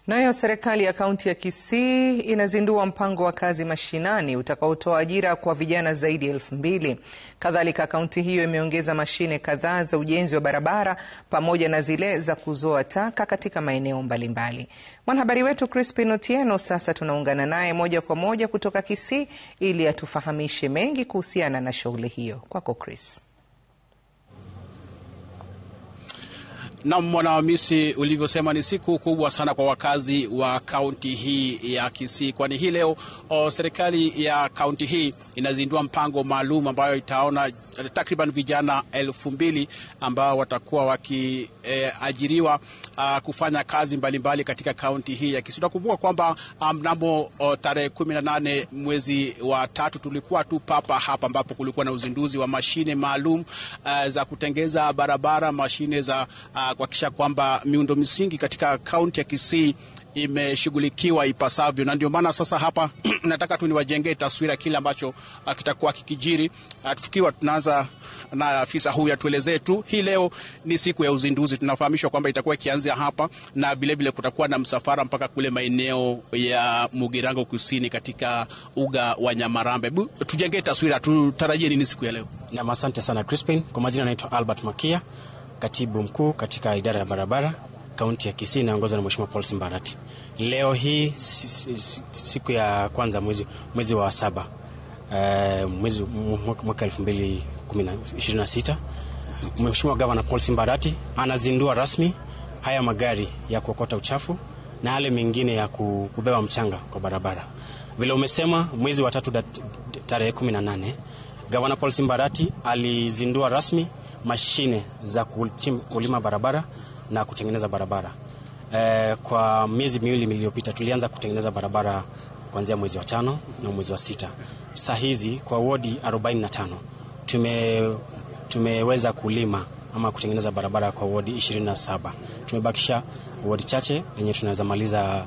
Nayo serikali ya kaunti ya Kisii inazindua mpango wa kazi mashinani utakaotoa ajira kwa vijana zaidi ya 2,000. Kadhalika, kaunti hiyo imeongeza mashine kadhaa za ujenzi wa barabara pamoja na zile za kuzoa taka katika maeneo mbalimbali. Mwanahabari wetu Crispin Otieno sasa tunaungana naye moja kwa moja kutoka Kisii ili atufahamishe mengi kuhusiana na shughuli hiyo. Kwako Chris. Na Mwanahamisi, ulivyosema ni siku kubwa sana kwa wakazi wa kaunti hii ya Kisii, kwani hii leo serikali ya kaunti hii inazindua mpango maalum ambayo itaona takriban vijana 2,000 ambao watakuwa wakiajiriwa kufanya kazi mbalimbali katika kaunti hii ya Kisii. Tunakumbuka kwamba mnamo tarehe 18 mwezi wa 3 tulikuwa tu papa hapa ambapo kulikuwa na uzinduzi wa mashine maalum za kutengeza barabara, mashine za kuhakikisha kwamba miundo misingi katika kaunti ya Kisii imeshughulikiwa ipasavyo, na ndio maana sasa hapa nataka tu niwajengee taswira kile ambacho kitakuwa kikijiri. Tukiwa tunaanza na afisa huyu atuelezee tu, hii leo ni siku ya uzinduzi. Tunafahamishwa kwamba itakuwa ikianzia hapa na vilevile kutakuwa na msafara mpaka kule maeneo ya Mugirango Kusini katika uga wa Nyamarambe. Tujengee taswira, tutarajie nini siku ya leo? Na asante sana Crispin. Kwa majina naitwa Albert Makia, katibu mkuu katika idara ya barabara kaunti ya Kisii, naongozwa na Mheshimiwa Paul Simbarati. Leo hii siku ya kwanza mwezi wa 7 mwezi mwaka 2026, Mheshimiwa Governor Paul Simbarati anazindua rasmi haya magari ya kuokota uchafu na yale mengine ya kubeba mchanga kwa barabara. Vile umesema, mwezi wa 3 tarehe 18 Governor Paul Simbarati alizindua rasmi mashine za kulima barabara na kutengeneza barabara. Kwa miezi miwili iliyopita tulianza kutengeneza barabara kuanzia mwezi wa 5 na mwezi wa 6. Saa hizi kwa wodi 45 tumeweza kulima ama kutengeneza barabara kwa wodi 27. Tumebakisha wodi chache yenye tunaweza maliza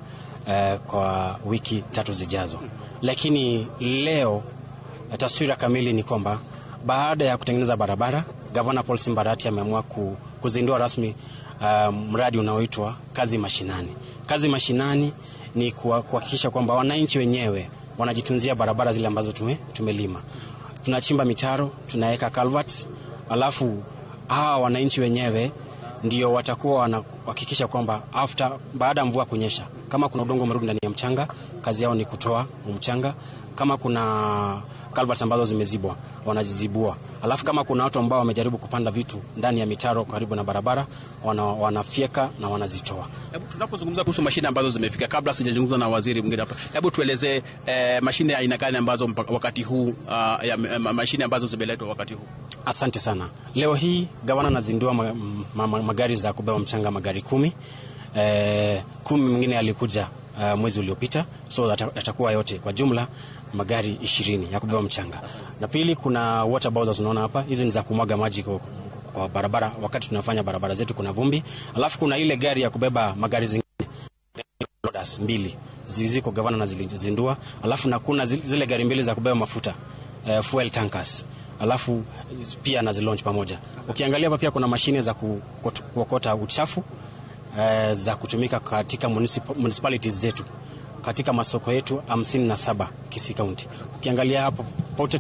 kwa wiki 3 zijazo. Lakini leo taswira kamili ni kwamba baada ya kutengeneza barabara, Governor Paul Simbarati ameamua kuzindua rasmi mradi unaoitwa kazi mashinani. Kazi mashinani ni kuhakikisha kwamba wananchi wenyewe wanajitunzia barabara zile ambazo tumelima. Tunachimba mitaro, tunaweka culverts, alafu hawa wananchi wenyewe ndio watakuwa wanahakikisha kwamba baada ya mvua kunyesha, kama kuna udongo umerudi ndani ya mchanga, kazi yao ni kutoa mchanga. Kama kuna culverts ambazo zimezibwa, wanazizibua. Alafu kama kuna watu ambao wamejaribu kupanda vitu ndani ya mitaro karibu na barabara, wanafyeka na wanazitoa. Hebu tunapozungumza kuhusu mashine ambazo zimefika, kabla sijazungumza na waziri mwingine hapa, hebu tuelezee mashine aina gani ambazo wakati huu mashine ambazo zimeletwa wakati huu? Asante sana. Leo hii gavana anazindua magari za kubeba mchanga, magari 10. 10 mengine yalikuja mwezi uliopita, so yatakuwa yote kwa jumla magari 20 ya kubeba mchanga. Na pili, kuna water bowsers unaona hapa, hizi ni za kumwaga maji kwa barabara wakati tunafanya barabara zetu kuna vumbi. Alafu kuna ile gari ya kubeba magari zingine loaders 2 ziko gavana na zilizindua. Alafu na kuna zile gari 2 za kubeba mafuta, fuel tankers, alafu pia na zilaunch pamoja. Ukiangalia hapa pia kuna mashine za kuokota uchafu za kutumika katika municipalities zetu, katika masoko yetu 57 Kisii County. Ukiangalia hapo pote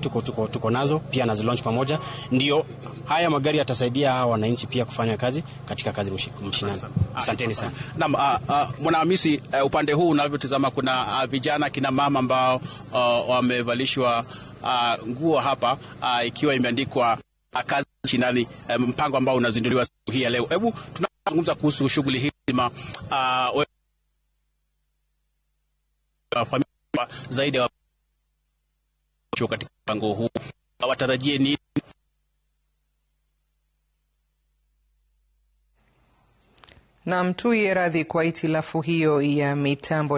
tuko nazo pia na zilaunch pamoja. Ndio haya magari yatasaidia hawa wananchi pia kufanya kazi katika kazi mashinani. Asanteni sana. Naam, Mwanahamisi, upande huu unavyotazama kuna vijana kina mama ambao wamevalishwa nguo hapa ikiwa imeandikwa kazi mashinani, mpango ambao unazinduliwa siku hii ya leo. Hebu tunazungumza kuhusu shughuli hii zaidi ya katika mpango huu, watarajie nini? Na mtuye radhi kwa itilafu hiyo ya mitambo.